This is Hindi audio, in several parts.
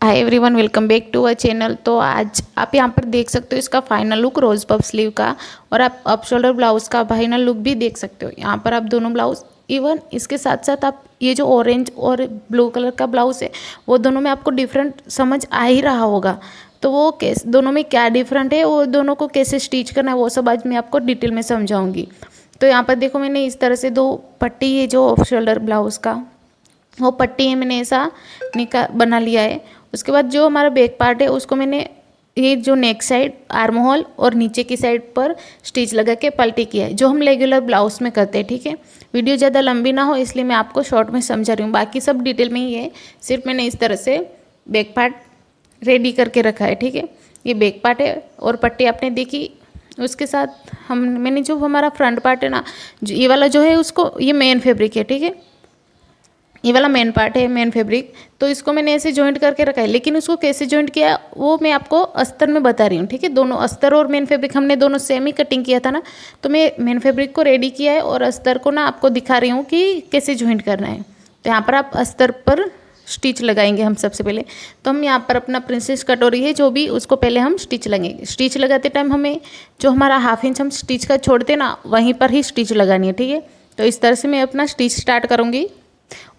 Hi everyone, welcome back to our channel. तो आज आप यहाँ पर देख सकते हो इसका final look rose puff sleeve का, और आप अप शोल्डर ब्लाउज का फाइनल लुक भी देख सकते हो। यहाँ पर आप दोनों ब्लाउज, इवन इसके साथ साथ आप ये जो ऑरेंज और ब्लू कलर का ब्लाउज है वो दोनों में आपको डिफरेंट समझ आ ही रहा होगा। तो वो कैसे दोनों में क्या डिफरेंट है, वो दोनों को कैसे स्टिच करना है, वो सब आज मैं आपको डिटेल में समझाऊंगी। तो यहाँ पर देखो, मैंने इस तरह से दो पट्टी है जो ऑफ शोल्डर ब्लाउज का, वो पट्टी है मैंने ऐसा बना लिया है। उसके बाद जो हमारा बैक पार्ट है उसको मैंने ये जो नेक साइड, आर्म होल और नीचे की साइड पर स्टिच लगा के पलटी किया है, जो हम रेगुलर ब्लाउज में करते हैं। ठीक है, वीडियो ज़्यादा लंबी ना हो इसलिए मैं आपको शॉर्ट में समझा रही हूँ, बाकी सब डिटेल में ही है। सिर्फ मैंने इस तरह से बैक पार्ट रेडी करके रखा है। ठीक है, ये बैक पार्ट है और पट्टी आपने देखी। उसके साथ मैंने जो हमारा फ्रंट पार्ट है ना, ये वाला जो है उसको, ये मेन फैब्रिक है। ठीक है, ये वाला मेन पार्ट है, मेन फैब्रिक। तो इसको मैंने ऐसे जॉइंट करके रखा है, लेकिन उसको कैसे जॉइंट किया वो मैं आपको अस्तर में बता रही हूँ। ठीक है, दोनों अस्तर और मेन फैब्रिक हमने दोनों सेम ही कटिंग किया था ना, तो मैं मेन फैब्रिक को रेडी किया है और अस्तर को ना आपको दिखा रही हूँ कि कैसे जॉइंट करना है। तो यहाँ पर आप अस्तर पर स्टिच लगाएंगे हम सबसे पहले। तो हम यहाँ पर अपना प्रिंसेस कटोरी है जो भी, उसको पहले हम स्टिच लगाएंगे। स्टिच लगाते टाइम हमें जो हमारा हाफ इंच हम स्टिच का छोड़ते ना, वहीं पर ही स्टिच लगानी है। ठीक है, तो इस तरह से मैं अपना स्टिच स्टार्ट करूँगी।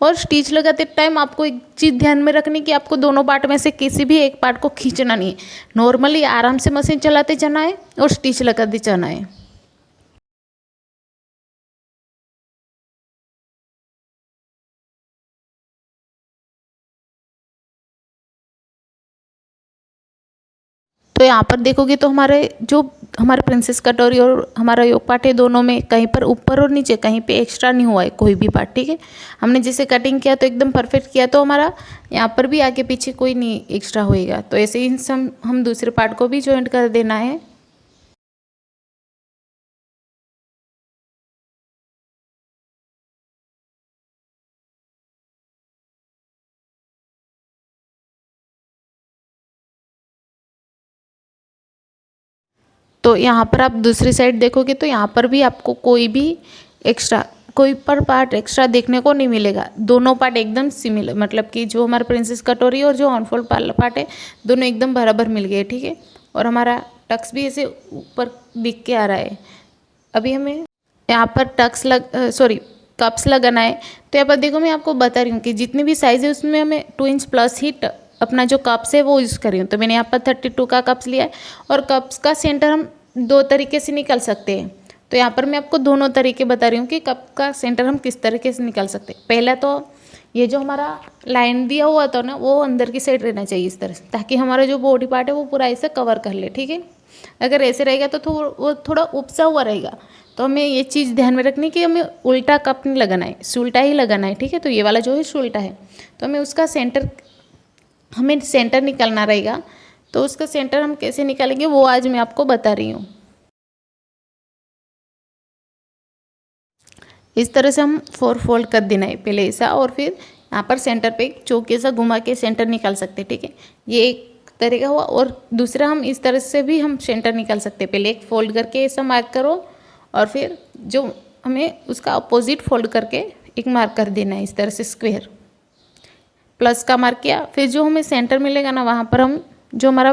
और स्टिच लगाते टाइम आपको एक चीज़ ध्यान में रखनी कि आपको दोनों पार्ट में से किसी भी एक पार्ट को खींचना नहीं है। नॉर्मली आराम से मशीन चलाते जाना है और स्टिच लगाते जाना है। तो यहाँ पर देखोगे तो हमारे प्रिंसेस कटोरी और हमारा योग पार्ट है, दोनों में कहीं पर ऊपर और नीचे कहीं पे एक्स्ट्रा नहीं हुआ है कोई भी पार्ट। ठीक है, हमने जैसे कटिंग किया तो एकदम परफेक्ट किया, तो हमारा यहाँ पर भी आगे पीछे कोई नहीं एक्स्ट्रा होएगा। तो ऐसे ही हम दूसरे पार्ट को भी ज्वाइंट कर देना है। तो यहाँ पर आप दूसरी साइड देखोगे तो यहाँ पर भी आपको कोई भी एक्स्ट्रा, कोई पर पार्ट एक्स्ट्रा देखने को नहीं मिलेगा। दोनों पार्ट एकदम सिमिलर, मतलब कि जो हमारा प्रिंसेस कटोरी और जो ऑनफोल्ड पार्ट है दोनों एकदम बराबर मिल गए। ठीक है, और हमारा टक्स भी ऐसे ऊपर दिख के आ रहा है। अभी हमें यहाँ पर कप्स लगाना है। तो यहाँ पर देखो, मैं आपको बता रही हूँ कि जितनी भी साइज़ है उसमें हमें 2 इंच प्लस ही अपना जो कप्स है वो यूज़ कर रही हूँ। तो मैंने यहाँ पर 32 का कप्स लिया है, और कप्स का सेंटर हम दो तरीके से निकाल सकते हैं। तो यहाँ पर मैं आपको दोनों तरीके बता रही हूँ कि कप का सेंटर हम किस तरीके से निकाल सकते हैं। पहला तो ये जो हमारा लाइन दिया हुआ था ना, वो अंदर की साइड रहना चाहिए इस तरह से, ताकि हमारा जो बॉडी पार्ट है वो पूरा ऐसे कवर कर ले। ठीक है, अगर ऐसे रहेगा तो वो थोड़ा उपसा हुआ रहेगा। तो हमें ये चीज़ ध्यान में रखनी कि हमें उल्टा कप नहीं लगाना है, सुल्टा ही लगाना है। ठीक है, तो ये वाला जो है सुल्टा है, तो हमें सेंटर निकालना रहेगा। तो उसका सेंटर हम कैसे निकालेंगे वो आज मैं आपको बता रही हूँ। इस तरह से हम 4 फोल्ड कर देना है पहले ऐसा, और फिर यहाँ पर सेंटर पे एक चौक ऐसा घुमा के सेंटर निकाल सकते हैं। ठीक है, ये एक तरीका हुआ। और दूसरा हम इस तरह से भी हम सेंटर निकाल सकते हैं। पहले एक फोल्ड करके ऐसा मार्क करो, और फिर जो हमें उसका अपोजिट फोल्ड करके एक मार्क कर देना है इस तरह से स्क्वायर, प्लस का मार्क किया। फिर जो हमें सेंटर मिलेगा ना, वहाँ पर हम जो हमारा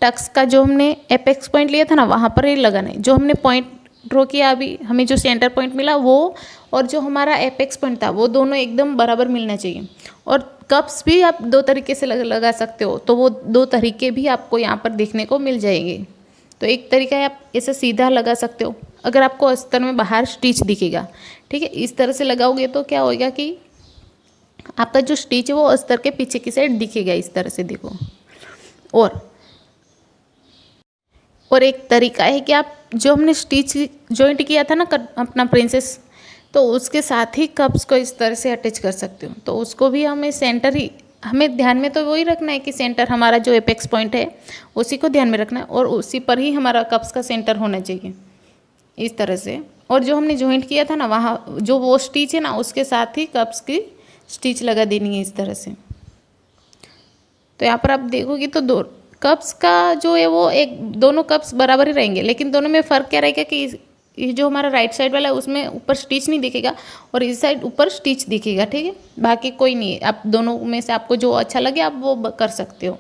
टक्स का जो हमने एपेक्स पॉइंट लिया था ना, वहाँ पर ही लगाना है। जो हमने पॉइंट ड्रॉ किया अभी, हमें जो सेंटर पॉइंट मिला वो, और जो हमारा एपेक्स पॉइंट था वो दोनों एकदम बराबर मिलना चाहिए। और कप्स भी आप दो तरीके से लगा सकते हो, तो वो दो तरीके भी आपको यहाँ पर देखने को मिल जाएंगे। तो एक तरीका है, आप ऐसे सीधा लगा सकते हो अगर आपको अस्तर में बाहर स्टिच दिखेगा। ठीक है, इस तरह से लगाओगे तो क्या होगा कि आपका जो स्टिच है वो अस्तर के पीछे की साइड दिखेगा इस तरह से, देखो। और और एक तरीका है कि आप जो हमने स्टिच जॉइंट किया था ना अपना प्रिंसेस, तो उसके साथ ही कप्स को इस तरह से अटैच कर सकते हो। तो उसको भी हमें ध्यान में तो वही रखना है कि सेंटर हमारा जो एपेक्स पॉइंट है उसी को ध्यान में रखना है, और उसी पर ही हमारा कप्स का सेंटर होना चाहिए इस तरह से। और जो हमने जॉइंट किया था ना, वहाँ जो वो स्टिच है ना, उसके साथ ही कप्स की स्टिच लगा देनी है इस तरह से। तो यहाँ पर आप देखोगे तो दो कप्स का जो है वो, एक दोनों कप्स बराबर ही रहेंगे, लेकिन दोनों में फ़र्क क्या रहेगा कि ये जो हमारा राइट साइड वाला है उसमें ऊपर स्टिच नहीं दिखेगा और इस साइड ऊपर स्टिच दिखेगा, ठीक है। बाकी कोई नहीं है, आप दोनों में से आपको जो अच्छा लगे आप वो कर सकते हो।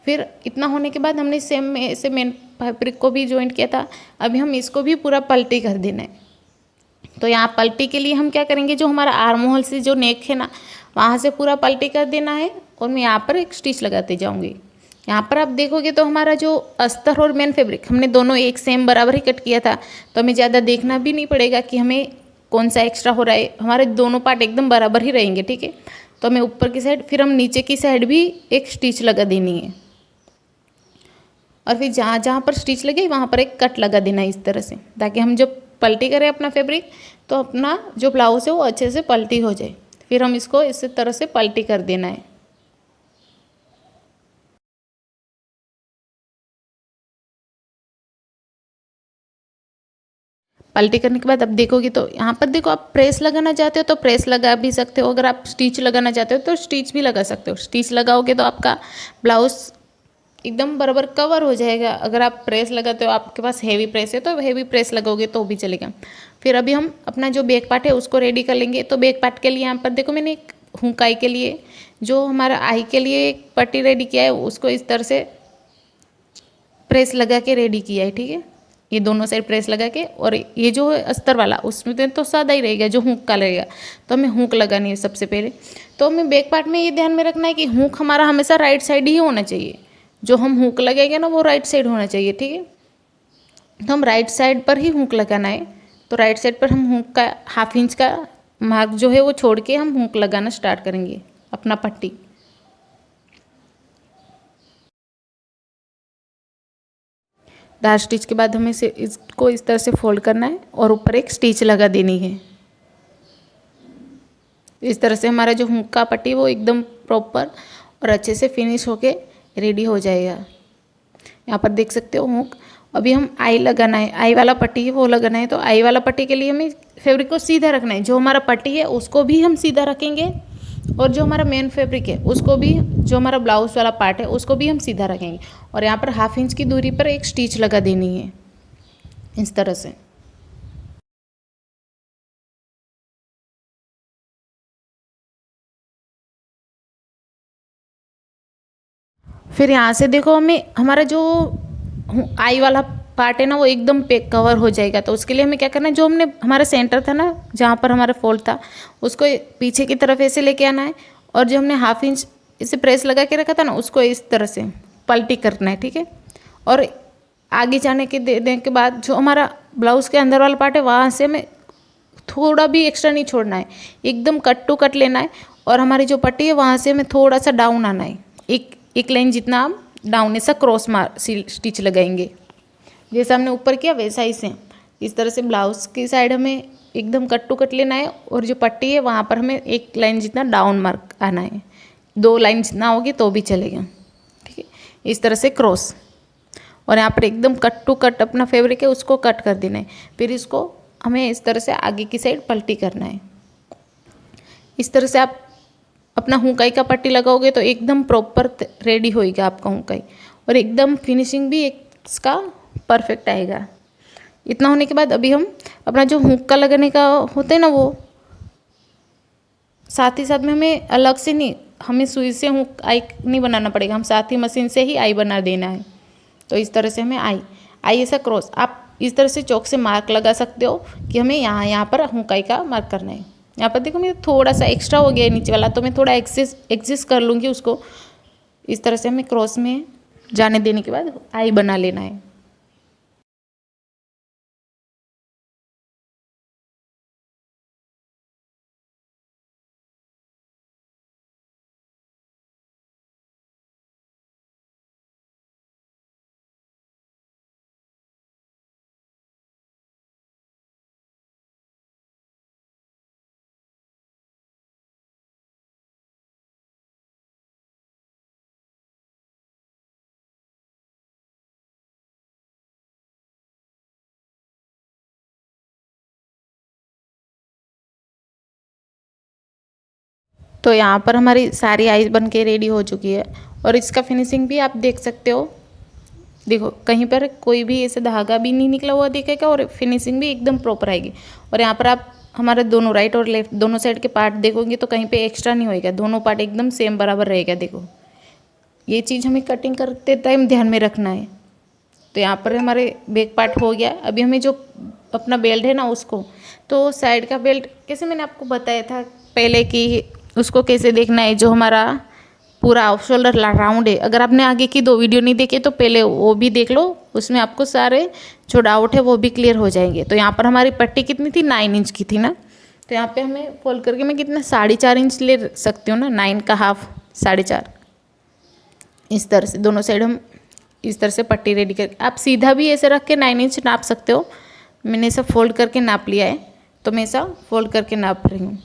फिर इतना होने के बाद हमने सेम में से मेन फैब्रिक को भी ज्वाइंट किया था। अभी हम इसको भी पूरा पलटी कर देना है। तो यहाँ पलटी के लिए हम क्या करेंगे, जो हमारा आर्म होल से जो नेक है ना वहाँ से पूरा पलटी कर देना है और मैं यहाँ पर एक स्टिच लगाते जाऊँगी। यहाँ पर आप देखोगे तो हमारा जो अस्तर और मेन फैब्रिक हमने दोनों एक सेम बराबर ही कट किया था, तो हमें ज़्यादा देखना भी नहीं पड़ेगा कि हमें कौन सा एक्स्ट्रा हो रहा है, हमारे दोनों पार्ट एकदम बराबर ही रहेंगे, ठीक है। तो हमें ऊपर की साइड फिर हम नीचे की साइड भी एक स्टिच लगा देनी है और फिर जहाँ जहाँ पर स्टिच लगे वहाँ पर एक कट लगा देना है इस तरह से, ताकि हम जब पलटी करें अपना फैब्रिक तो अपना जो ब्लाउज है वो अच्छे से पलटी हो जाए। फिर हम इसको इस तरह से पलटी कर देना है। पलटी करने के बाद अब देखोगे तो यहाँ पर देखो, आप प्रेस लगाना चाहते हो तो प्रेस लगा भी सकते हो, अगर आप स्टिच लगाना चाहते हो तो स्टिच भी लगा सकते हो। स्टिच लगाओगे तो आपका ब्लाउज एकदम बराबर कवर हो जाएगा। अगर आप प्रेस लगाते हो, आपके पास हेवी प्रेस है तो हेवी प्रेस लगाओगे तो भी चलेगा। फिर अभी हम अपना जो बैक पार्ट है उसको रेडी कर लेंगे। तो बैक पार्ट के लिए यहाँ पर देखो मैंने एक हुकाई के लिए जो हमारा आई के लिए एक पट्टी रेडी किया है, उसको इस तरह से प्रेस लगा के रेडी किया है, ठीक है। ये दोनों साइड प्रेस लगा के, और ये जो है अस्तर वाला उसमें तो सादा ही रहेगा, जो हुक का रहेगा तो हमें हुक लगानी है सबसे पहले। तो हमें बैक पार्ट में ये ध्यान में रखना है कि हुक हमारा हमेशा राइट साइड ही होना चाहिए, जो हम हुक लगेंगे ना वो राइट साइड होना चाहिए, ठीक है। तो हम राइट साइड पर ही हुक लगाना है। तो राइट साइड पर हम हुक का 1/2 इंच का मार्क जो है वो छोड़ के हम हुक लगाना स्टार्ट करेंगे अपना पट्टी। दार स्टिच के बाद हमें से इसको इस तरह से फोल्ड करना है और ऊपर एक स्टिच लगा देनी है। इस तरह से हमारा जो हुक का पट्टी वो एकदम प्रॉपर और अच्छे से फिनिश होके रेडी हो जाएगा। यहाँ पर देख सकते हो हुक। अभी हम आई लगाना है, आई वाला पट्टी है वो लगाना है। तो आई वाला पट्टी के लिए हमें फैब्रिक को सीधा रखना है, जो हमारा पट्टी है उसको भी हम सीधा रखेंगे और जो हमारा मेन फैब्रिक है उसको भी, जो हमारा ब्लाउज वाला पार्ट है उसको भी हम सीधा रखेंगे। और यहाँ पर 1/2 इंच की दूरी पर एक स्टिच लगा देनी है इस तरह से। फिर यहाँ से देखो हमें हमारा जो आई वाला पार्ट है ना वो एकदम पे कवर हो जाएगा। तो उसके लिए हमें क्या करना है, जो हमने हमारा सेंटर था ना जहाँ पर हमारा फोल्ड था उसको पीछे की तरफ ऐसे लेके आना है, और जो हमने 1/2 इंच इसे प्रेस लगा के रखा था ना उसको इस तरह से पलटी करना है, ठीक है। और आगे जाने के देने के बाद जो हमारा ब्लाउज़ के अंदर वाला पार्ट है वहाँ से हमें थोड़ा भी एक्स्ट्रा नहीं छोड़ना है, एकदम कट टू कट लेना है। और हमारी जो पट्टी है वहाँ से हमें थोड़ा सा डाउन आना है, एक लाइन जितना हम डाउन ऐसा क्रॉस मार स्टिच लगाएंगे। जैसा हमने ऊपर किया वैसा ही सेम इस तरह से ब्लाउज़ की साइड हमें एकदम कट टू कट लेना है, और जो पट्टी है वहाँ पर हमें एक लाइन जितना डाउन मार्क आना है। 2 लाइन जितना होगी तो भी चलेगा, ठीक है। इस तरह से क्रॉस, और यहाँ पर एकदम कट टू कट अपना फैब्रिक है उसको कट कर देना है। फिर इसको हमें इस तरह से आगे की साइड पलटी करना है। इस तरह से आप अपना हुकाई का पट्टी लगाओगे तो एकदम प्रॉपर रेडी होएगा आपका हुकाई, और एकदम फिनिशिंग भी एक इसका परफेक्ट आएगा। इतना होने के बाद अभी हम अपना जो हुक का लगाने का होता है ना वो साथ ही साथ में हमें अलग से नहीं, हमें सुई से हुक आई नहीं बनाना पड़ेगा, हम साथ ही मशीन से ही आई बना देना है। तो इस तरह से हमें आई ऐसा क्रॉस आप इस तरह से चौक से मार्क लगा सकते हो कि हमें यहाँ पर हुकाई का मार्क करना है। यहाँ पर देखो मेरा थोड़ा सा एक्स्ट्रा हो गया है नीचे वाला, तो मैं थोड़ा एडजस्ट कर लूँगी उसको। इस तरह से हमें क्रॉस में जाने देने के बाद आई बना लेना है। तो यहाँ पर हमारी सारी आइस बन के रेडी हो चुकी है, और इसका फिनिशिंग भी आप देख सकते हो। देखो कहीं पर कोई भी ऐसे धागा भी नहीं निकला हुआ दिखेगा और फिनिशिंग भी एकदम प्रॉपर आएगी। और यहाँ पर आप हमारे दोनों राइट और लेफ्ट दोनों साइड के पार्ट देखोगे तो कहीं पे एक्स्ट्रा नहीं होएगा, दोनों पार्ट एकदम सेम बराबर रहेगा। देखो ये चीज़ हमें कटिंग करते टाइम ध्यान में रखना है। तो यहाँ पर हमारे बैक पार्ट हो गया। अभी हमें जो अपना बेल्ट है ना उसको, तो साइड का बेल्ट कैसे मैंने आपको बताया था पहले कि उसको कैसे देखना है, जो हमारा पूरा ऑफ शोल्डर राउंड है। अगर आपने आगे की 2 वीडियो नहीं देखे तो पहले वो भी देख लो, उसमें आपको सारे जो डाउट है वो भी क्लियर हो जाएंगे। तो यहाँ पर हमारी पट्टी कितनी थी, 9 इंच की थी ना। तो यहाँ पे हमें फोल्ड करके मैं कितना 4.5 इंच ले सकती हूँ ना, 9 का हाफ 4.5। इस तरह से दोनों साइड हम इस तरह से पट्टी रेडी करके, आप सीधा भी ऐसे रख के 9 इंच नाप सकते हो। मैंने ऐसा फोल्ड करके नाप लिया है, तो मैं ऐसा फोल्ड करके नाप रही हूँ।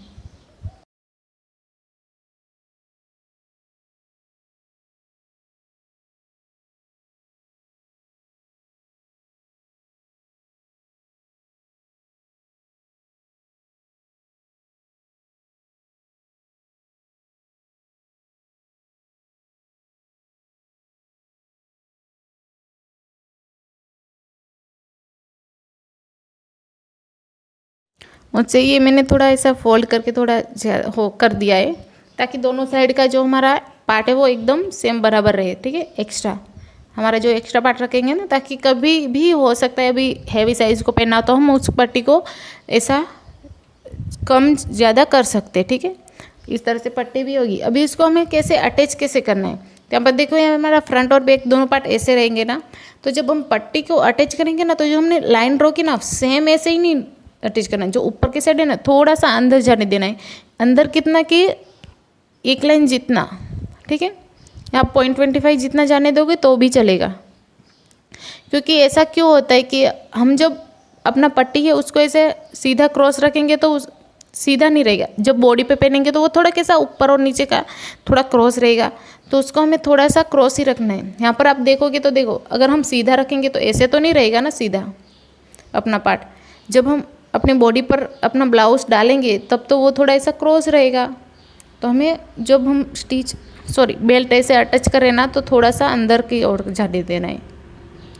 मुझसे ये मैंने थोड़ा ऐसा फोल्ड करके थोड़ा हो कर दिया है, ताकि दोनों साइड का जो हमारा पार्ट है वो एकदम सेम बराबर रहे। ठीक है, एक्स्ट्रा हमारा जो एक्स्ट्रा पार्ट रखेंगे ना, ताकि कभी भी हो सकता है अभी हैवी साइज़ को पहना तो हम उस पट्टी को ऐसा कम ज़्यादा कर सकते हैं। ठीक है, इस तरह से पट्टी भी होगी। अभी इसको हमें कैसे अटैच कैसे करना है, तो यहाँ पर देखो यहाँ हमारा फ्रंट और बैक दोनों पार्ट ऐसे रहेंगे ना। तो जब हम पट्टी को अटैच करेंगे ना, तो जो हमने लाइन ड्रॉ की ना सेम ऐसे ही नहीं अटैच करना है। जो ऊपर की साइड है ना थोड़ा सा अंदर जाने देना है। अंदर कितना कि 1 लाइन जितना। ठीक है, आप 0.25 जितना जाने दोगे तो भी चलेगा। क्योंकि ऐसा क्यों होता है कि हम जब अपना पट्टी है उसको ऐसे सीधा क्रॉस रखेंगे तो उस सीधा नहीं रहेगा। जब बॉडी पे पहनेंगे तो वो थोड़ा कैसा ऊपर और नीचे का थोड़ा क्रॉस रहेगा, तो उसको हमें थोड़ा सा क्रॉस ही रखना है। यहाँ पर आप देखोगे तो देखो, अगर हम सीधा रखेंगे तो ऐसे तो नहीं रहेगा ना सीधा अपना पार्ट। जब हम अपने बॉडी पर अपना ब्लाउज डालेंगे तब तो वो थोड़ा ऐसा क्रॉस रहेगा। तो हमें जब हम बेल्ट ऐसे अटैच करें ना, तो थोड़ा सा अंदर की ओर जाने देना है।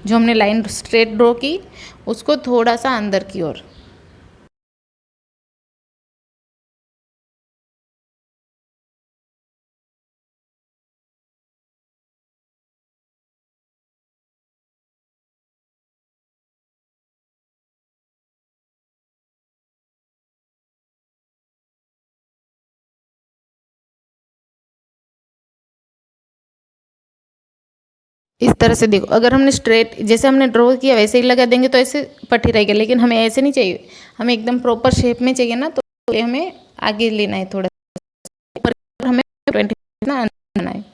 जो हमने लाइन स्ट्रेट ड्रॉ की उसको थोड़ा सा अंदर की ओर। इस तरह से देखो, अगर हमने स्ट्रेट जैसे हमने ड्रॉ किया वैसे ही लगा देंगे तो ऐसे पट्टी रहेगी। लेकिन हमें ऐसे नहीं चाहिए, हमें एकदम प्रॉपर शेप में चाहिए ना, तो हमें आगे लेना है थोड़ा ऊपर, हमें 20 ना अंदर लेना है।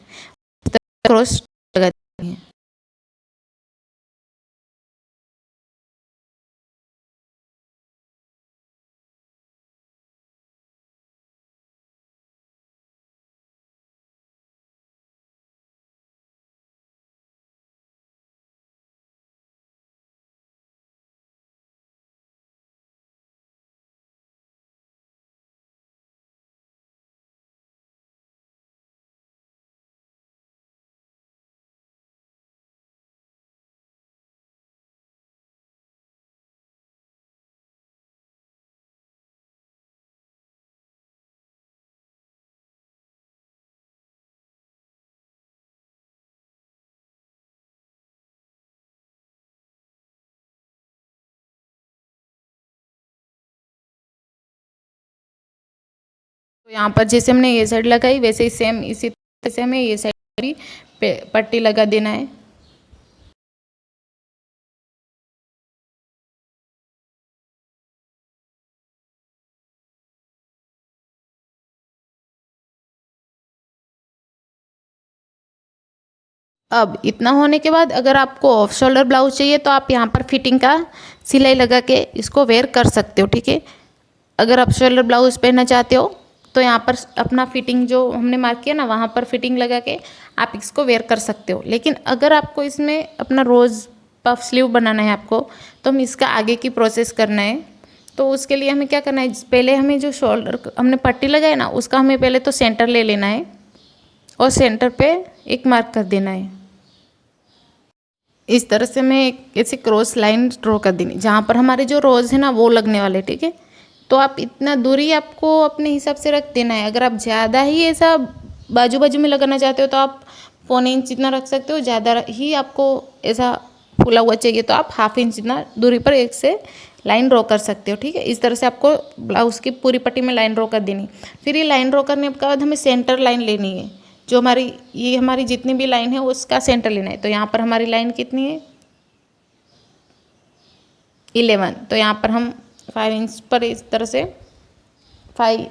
क्रॉस लगा देंगे। तो यहाँ पर जैसे हमने ये साइड लगाई वैसे ही सेम इसी तरह से हमें ये साइड भी पट्टी लगा देना है। अब इतना होने के बाद अगर आपको ऑफ शोल्डर ब्लाउज चाहिए तो आप यहाँ पर फिटिंग का सिलाई लगा के इसको वेयर कर सकते हो। ठीक है, अगर आप शोल्डर ब्लाउज पहनना चाहते हो तो यहाँ पर अपना फिटिंग जो हमने मार्क किया ना वहाँ पर फिटिंग लगा के आप इसको वेयर कर सकते हो। लेकिन अगर आपको इसमें अपना रोज़ पफ स्लीव बनाना है आपको, तो हम इसका आगे की प्रोसेस करना है। तो उसके लिए हमें क्या करना है, पहले हमें जो शोल्डर हमने पट्टी लगाई ना उसका हमें पहले तो सेंटर ले लेना है और सेंटर पे एक मार्क कर देना है। इस तरह से मैं ऐसे क्रॉस लाइन ड्रॉ कर देनी, जहाँ पर हमारे जो रोज़ है ना वो लगने वाले, ठीक है। तो आप इतना दूरी आपको अपने हिसाब से रख देना है। अगर आप ज़्यादा ही ऐसा बाजू बाजू में लगाना चाहते हो तो आप 1.25 इंच जितना रख सकते हो। ज़्यादा ही आपको ऐसा फूला हुआ चाहिए तो आप 1/2 इंच जितना दूरी पर एक से लाइन ड्रॉ कर सकते हो, ठीक है। इस तरह से आपको ब्लाउज़ की पूरी पट्टी में लाइन ड्रॉ कर देनी। फिर ये लाइन ड्रॉ करने के बाद हमें सेंटर लाइन लेनी है। जो हमारी जितनी भी लाइन है उसका सेंटर लेना है। तो यहाँ पर हमारी लाइन कितनी है 11। तो यहाँ पर हम 5 इंच पर इस तरह से 5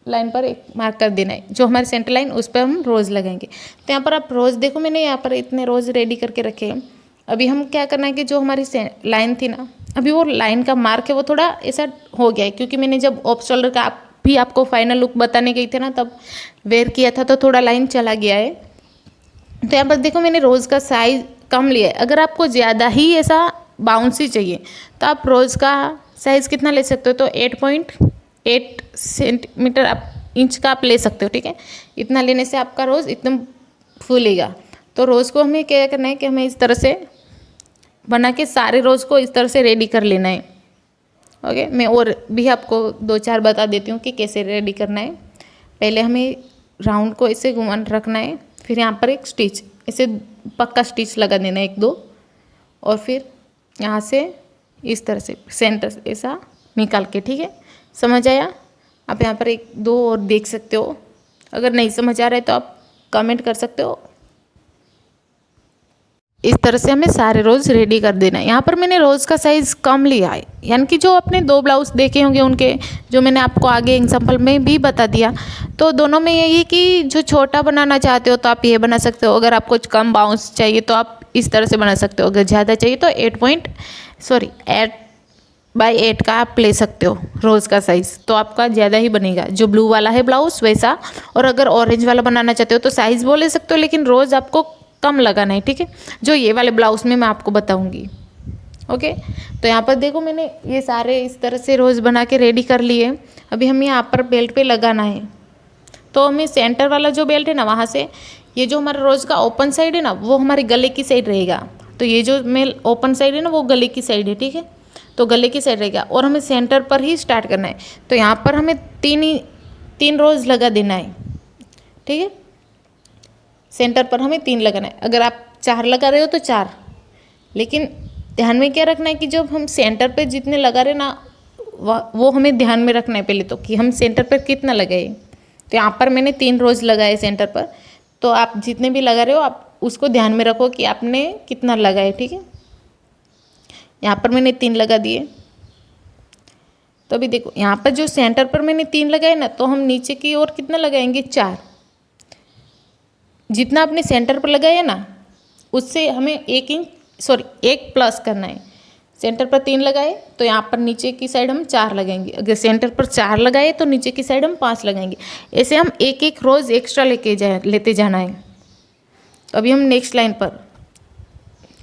लाइन पर एक मार्क कर देना है। जो हमारी सेंटर लाइन उस पर हम रोज़ लगाएंगे। तो यहाँ पर आप रोज़ देखो, मैंने यहाँ पर इतने रोज़ रेडी करके रखे हैं। अभी हम क्या करना है कि जो हमारी लाइन थी ना, अभी वो लाइन का मार्क है वो थोड़ा ऐसा हो गया है, क्योंकि मैंने जब ऑफ शोल्डर का भी आपको फाइनल लुक बताने गई थी ना, तब वेयर किया था तो थोड़ा लाइन चला गया है। तो यहाँ पर देखो मैंने रोज़ का साइज़ कम लिया है। अगर आपको ज़्यादा ही ऐसा बाउंसी चाहिए तो आप रोज़ का साइज़ कितना ले सकते हो, तो 8.8 सेंटीमीटर आप इंच का आप ले सकते हो, ठीक है। इतना लेने से आपका रोज़ एकदम फूलेगा। तो रोज़ को हमें क्या करना है कि हमें इस तरह से बना के सारे रोज़ को इस तरह से रेडी कर लेना है। ओके, मैं और भी आपको 2-4 बता देती हूँ कि कैसे रेडी करना है। पहले हमें राउंड को ऐसे घुमान रखना है, फिर यहाँ पर एक स्टिच ऐसे पक्का स्टिच लगा देना है 1-2, और फिर यहाँ से इस तरह से सेंटर ऐसा निकाल के, ठीक है। समझ आया? आप यहाँ पर 1-2 और देख सकते हो। अगर नहीं समझ आ रहा है तो आप कमेंट कर सकते हो। इस तरह से हमें सारे रोज़ रेडी कर देना है। यहाँ पर मैंने रोज़ का साइज़ कम लिया है, यानी कि जो अपने 2 ब्लाउज़ देखे होंगे उनके, जो मैंने आपको आगे एग्जांपल में भी बता दिया, तो दोनों में यही है कि जो छोटा बनाना चाहते हो तो आप ये बना सकते हो। अगर आपको कम बाउंस चाहिए तो आप इस तरह से बना सकते हो। अगर ज़्यादा चाहिए तो 8/8 का आप ले सकते हो रोज़ का साइज़, तो आपका ज़्यादा ही बनेगा। जो ब्लू वाला है ब्लाउज़ वैसा, और अगर ऑरेंज वाला बनाना चाहते हो तो साइज़ वो ले सकते हो, लेकिन रोज़ आपको कम लगाना है, ठीक है। जो ये वाले ब्लाउज़ में मैं आपको बताऊंगी। ओके, तो यहाँ पर देखो मैंने ये सारे इस तरह से रोज़ बना के रेडी कर लिए। अभी हमें यहाँ पर बेल्ट पे लगाना है। तो हमें सेंटर वाला जो बेल्ट है ना, वहाँ से ये जो हमारा रोज़ का ओपन साइड है ना, वो हमारे गले की साइड रहेगा। तो ये जो मेल ओपन साइड है ना, वो गले की साइड है, ठीक है। तो गले की साइड रहेगा और हमें सेंटर पर ही स्टार्ट करना है। तो यहाँ पर हमें 3 रोज़ लगा देना है, ठीक है। सेंटर पर हमें 3 लगाना है। अगर आप 4 लगा रहे हो तो 4, लेकिन ध्यान में क्या रखना है कि जब हम सेंटर पे जितने लगा रहे ना, वो हमें ध्यान में रखना है पहले तो, कि हम सेंटर पर कितना लगाए। तो यहाँ पर मैंने 3 रोज़ लगाए सेंटर पर। तो आप जितने भी लगा रहे हो आप उसको ध्यान में रखो कि आपने कितना लगाए, ठीक है। यहाँ पर मैंने 3 लगा दिए। तो अभी देखो यहाँ पर जो सेंटर पर मैंने 3 लगाए ना, तो हम नीचे की ओर कितना लगाएंगे 4। जितना आपने सेंटर पर लगाया ना, उससे हमें 1 प्लस करना है। सेंटर पर 3 लगाए तो यहाँ पर नीचे की साइड हम 4 लगाएंगे। अगर सेंटर पर 4 लगाए तो नीचे की साइड हम 5 लगाएंगे। ऐसे हम 1 रोज़ एक्स्ट्रा लेते जाना है। अभी हम नेक्स्ट लाइन पर,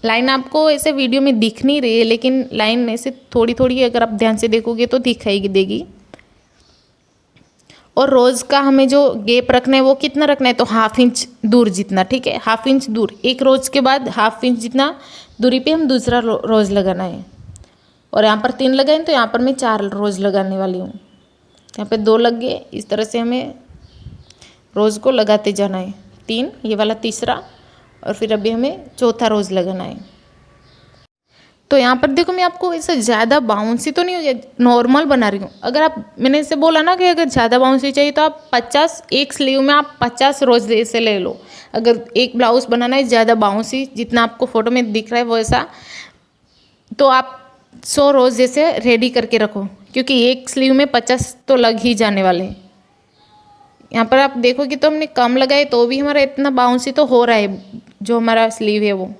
लाइन आपको ऐसे वीडियो में दिख नहीं रही है, लेकिन लाइन ऐसे थोड़ी थोड़ी अगर आप ध्यान से देखोगे तो दिखाई देगी। और रोज़ का हमें जो गैप रखना है वो कितना रखना है, तो 1/2 इंच दूर जितना, ठीक है। 1/2 इंच दूर, एक रोज़ के बाद 1/2 इंच जितना दूरी पे हम दूसरा रोज़ लगाना है। और यहाँ पर 3 लगाए तो यहाँ पर मैं 4 रोज़ लगाने वाली हूँ। यहाँ पे 2 लग गए। इस तरह से हमें रोज़ को लगाते जाना है। 3, ये वाला तीसरा, और फिर अभी हमें चौथा रोज़ लगाना है। तो यहाँ पर देखो मैं आपको ऐसे ज़्यादा बाउंसी तो नहीं हो जाए, नॉर्मल बना रही हूँ। अगर आप, मैंने इसे बोला ना कि अगर ज़्यादा बाउंसी चाहिए तो आप 50, एक स्लीव में आप 50 रोज़ ऐसे ले लो। अगर एक ब्लाउज़ बनाना है ज़्यादा बाउंसी, जितना आपको फ़ोटो में दिख रहा है वैसा, तो आप 100 रोज़ जैसे रेडी करके रखो, क्योंकि एक स्लीव में 50 तो लग ही जाने वाले हैं। यहाँ पर आप देखोगे तो हमने कम लगाए तो भी हमारा इतना बाउंसी तो हो रहा है, जो हमारा स्लीव है वो।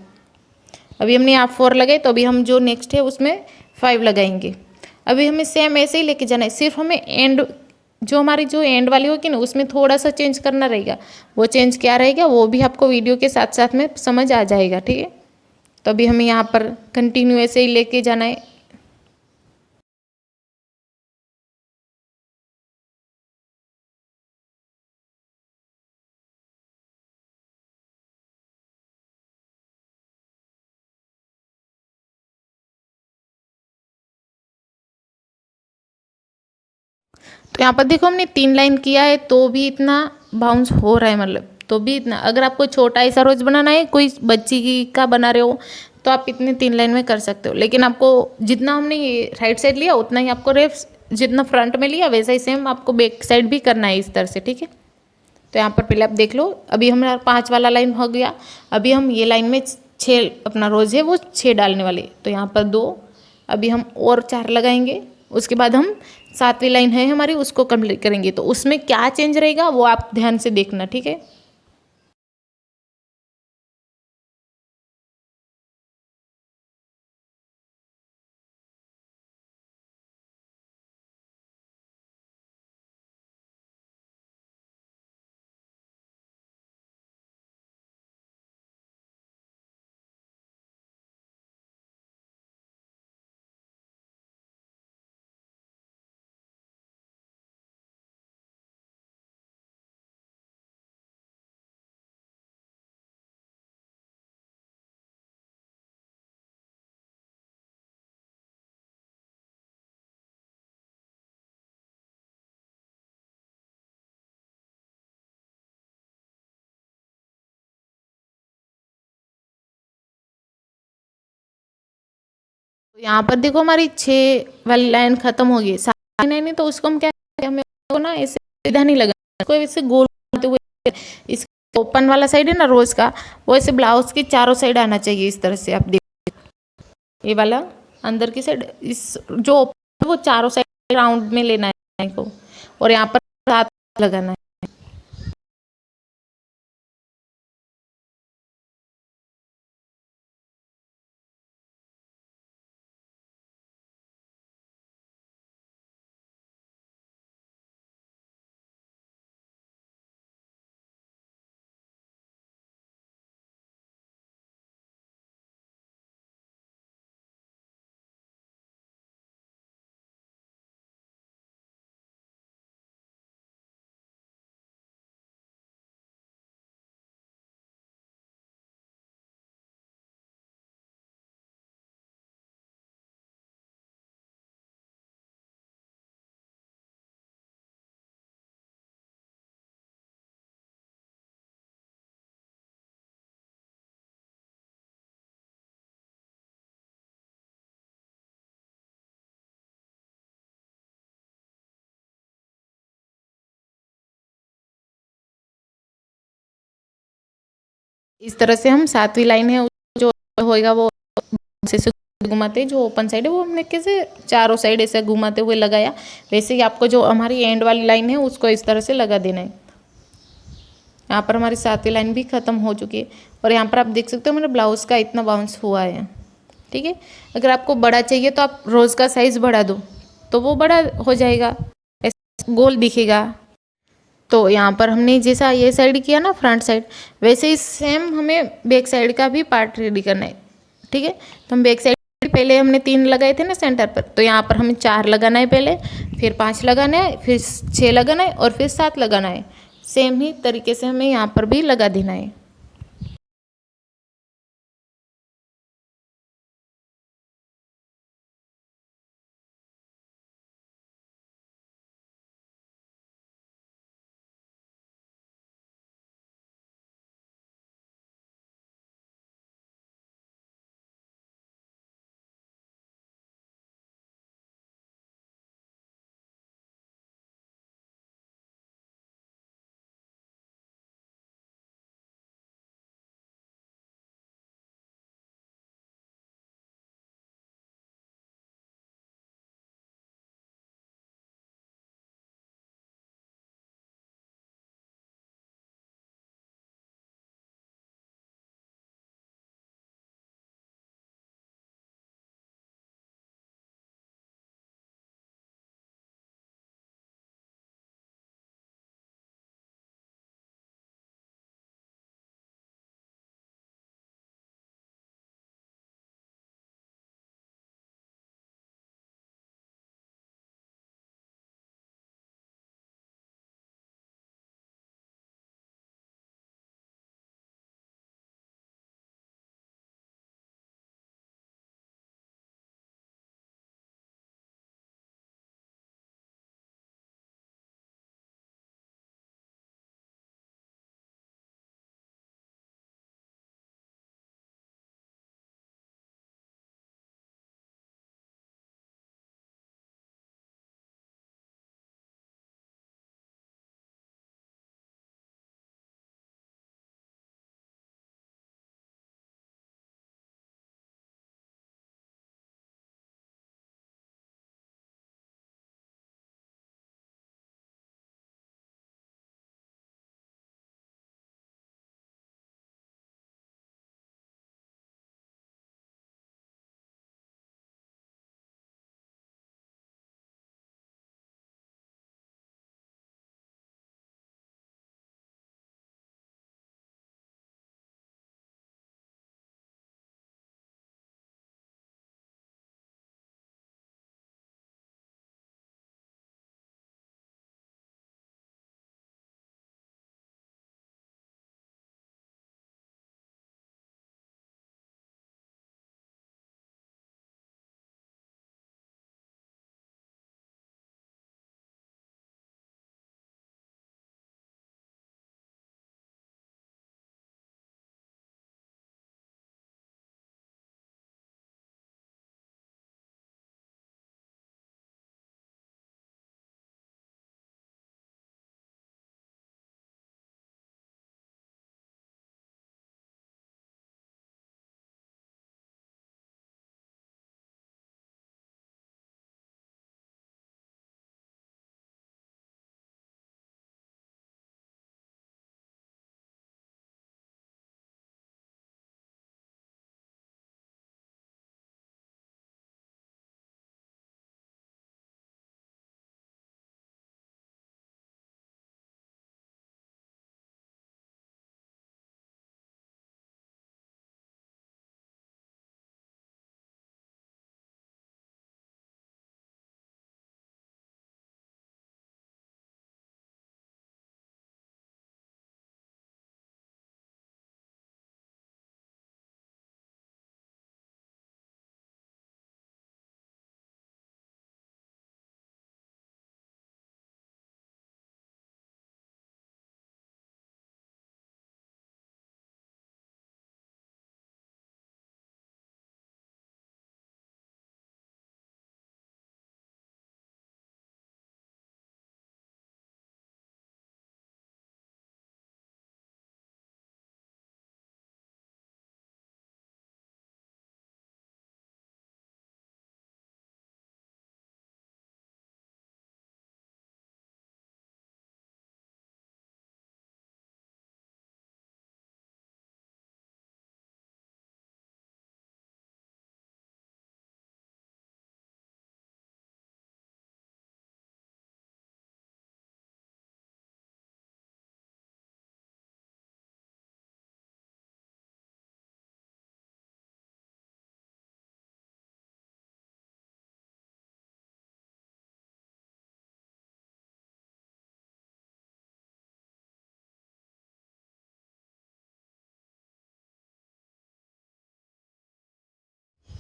अभी हमने यहाँ 4 लगाए, तो अभी हम जो नेक्स्ट है उसमें 5 लगाएंगे। अभी हमें सेम ऐसे ही लेके जाना है, सिर्फ हमें एंड, जो हमारी जो एंड वाली होगी ना, उसमें थोड़ा सा चेंज करना रहेगा। वो चेंज क्या रहेगा वो भी आपको वीडियो के साथ साथ में समझ आ जाएगा, ठीक है। तो अभी हमें यहाँ पर कंटिन्यू ऐसे ही लेके जाना है। तो यहाँ पर देखो हमने 3 लाइन किया है तो भी इतना बाउंस हो रहा है, मतलब तो भी इतना। अगर आपको छोटा ऐसा रोज बनाना है, कोई बच्ची की का बना रहे हो, तो आप इतने 3 लाइन में कर सकते हो। लेकिन आपको जितना हमने ये राइट साइड लिया उतना ही आपको रेफ, जितना फ्रंट में लिया वैसा ही सेम आपको बैक साइड भी करना है इस तरह से, ठीक है। तो यहाँ पर पहले आप देख लो, अभी हमारा 5 वाला लाइन हो गया। अभी हम ये लाइन में 6 अपना रोज है वो 6 डालने वाले, तो यहाँ पर 2, अभी हम और 4 लगाएंगे। उसके बाद हम 7वीं लाइन है हमारी, उसको कंप्लीट करेंगे। तो उसमें क्या चेंज रहेगा वो आप ध्यान से देखना, ठीक है। तो यहाँ पर देखो हमारी 6 वाली लाइन खत्म हो गई। 7 लाइन है तो उसको हम क्या करेंगे, हमें को ना ऐसे सीधा नहीं लगाना, कोई ऐसे गोल घुमाते हुए, इस ओपन वाला साइड है ना रोज का, वो ऐसे ब्लाउज के चारों साइड आना चाहिए इस तरह से। आप देखो ये वाला अंदर की साइड, इस जो open है, वो चारों साइड राउंड में लेना है को, और यहाँ पर 7 लगाना है। इस तरह से हम 7वीं लाइन है जो होएगा वो ऐसे घुमाते, जो ओपन साइड है वो हमने कैसे चारों साइड ऐसे घुमाते हुए लगाया, वैसे ही आपको जो हमारी एंड वाली लाइन है उसको इस तरह से लगा देना है। यहाँ पर हमारी 7वीं लाइन भी खत्म हो चुकी है, और यहाँ पर आप देख सकते हो मेरे ब्लाउज का इतना बाउंस हुआ है, ठीक है। अगर आपको बड़ा चाहिए तो आप रोज़ का साइज़ बढ़ा दो, तो वो बड़ा हो जाएगा, ऐसे गोल दिखेगा। तो यहाँ पर हमने जैसा ये साइड किया ना फ्रंट साइड, वैसे ही सेम हमें बैक साइड का भी पार्ट रेडी करना है, ठीक है। तो हम बैक साइड पहले हमने 3 लगाए थे ना सेंटर पर, तो यहाँ पर हमें 4 लगाना है पहले, फिर 5 लगाना है, फिर 6 लगाना है, और फिर 7 लगाना है। सेम ही तरीके से हमें यहाँ पर भी लगा देना है।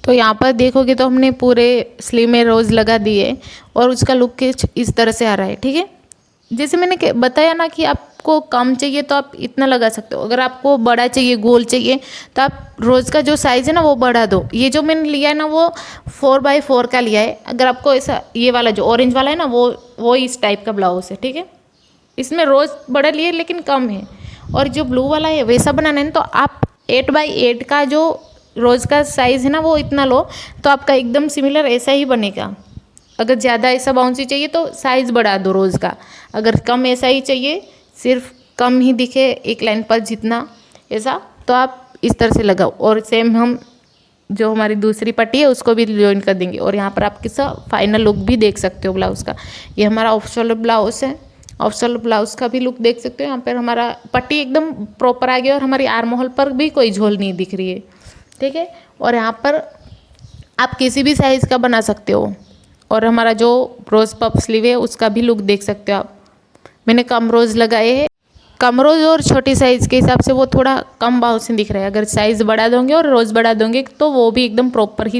तो यहाँ पर देखोगे तो हमने पूरे स्लीव में रोज़ लगा दिए और उसका लुक कुछ इस तरह से आ रहा है। ठीक है, जैसे मैंने बताया ना कि आपको कम चाहिए तो आप इतना लगा सकते हो, अगर आपको बड़ा चाहिए, गोल चाहिए, तो आप रोज़ का जो साइज़ है ना वो बढ़ा दो। ये जो मैंने लिया है ना वो 4x4 का लिया है। अगर आपको ऐसा ये वाला जो ऑरेंज वाला है ना वो इस टाइप का ब्लाउज है। ठीक है, इसमें रोज़ बड़ा लिए लेकिन कम है, और जो ब्लू वाला है वैसा बनाना है ना, तो आप 8x8 का जो रोज़ का साइज़ है ना वो इतना लो, तो आपका एकदम सिमिलर ऐसा ही बनेगा। अगर ज़्यादा ऐसा बाउंसी चाहिए तो साइज़ बढ़ा दो रोज़ का, अगर कम ऐसा ही चाहिए, सिर्फ कम ही दिखे एक लाइन पर जितना ऐसा, तो आप इस तरह से लगाओ। और सेम हम जो हमारी दूसरी पट्टी है उसको भी ज्वाइन कर देंगे। और यहाँ पर आप किसा फाइनल लुक भी देख सकते हो ब्लाउज़ का। ये हमारा ऑफ शोल्डर ब्लाउज़ है, ऑफ शोल्डर ब्लाउज़ का भी लुक देख सकते हो। यहाँ पर हमारा पट्टी एकदम प्रॉपर आ गया और हमारी आर्म होल पर भी कोई झोल नहीं दिख रही है। ठीक है, और यहाँ पर आप किसी भी साइज़ का बना सकते हो। और हमारा जो रोज़ पफ स्लीव है उसका भी लुक देख सकते हो आप। मैंने कम रोज़ लगाए हैं, कम रोज़ और छोटी साइज़ के हिसाब से वो थोड़ा कम बाउंसी दिख रहा है। अगर साइज़ बढ़ा दोगे और रोज़ बढ़ा दोगे तो वो भी एकदम प्रॉपर ही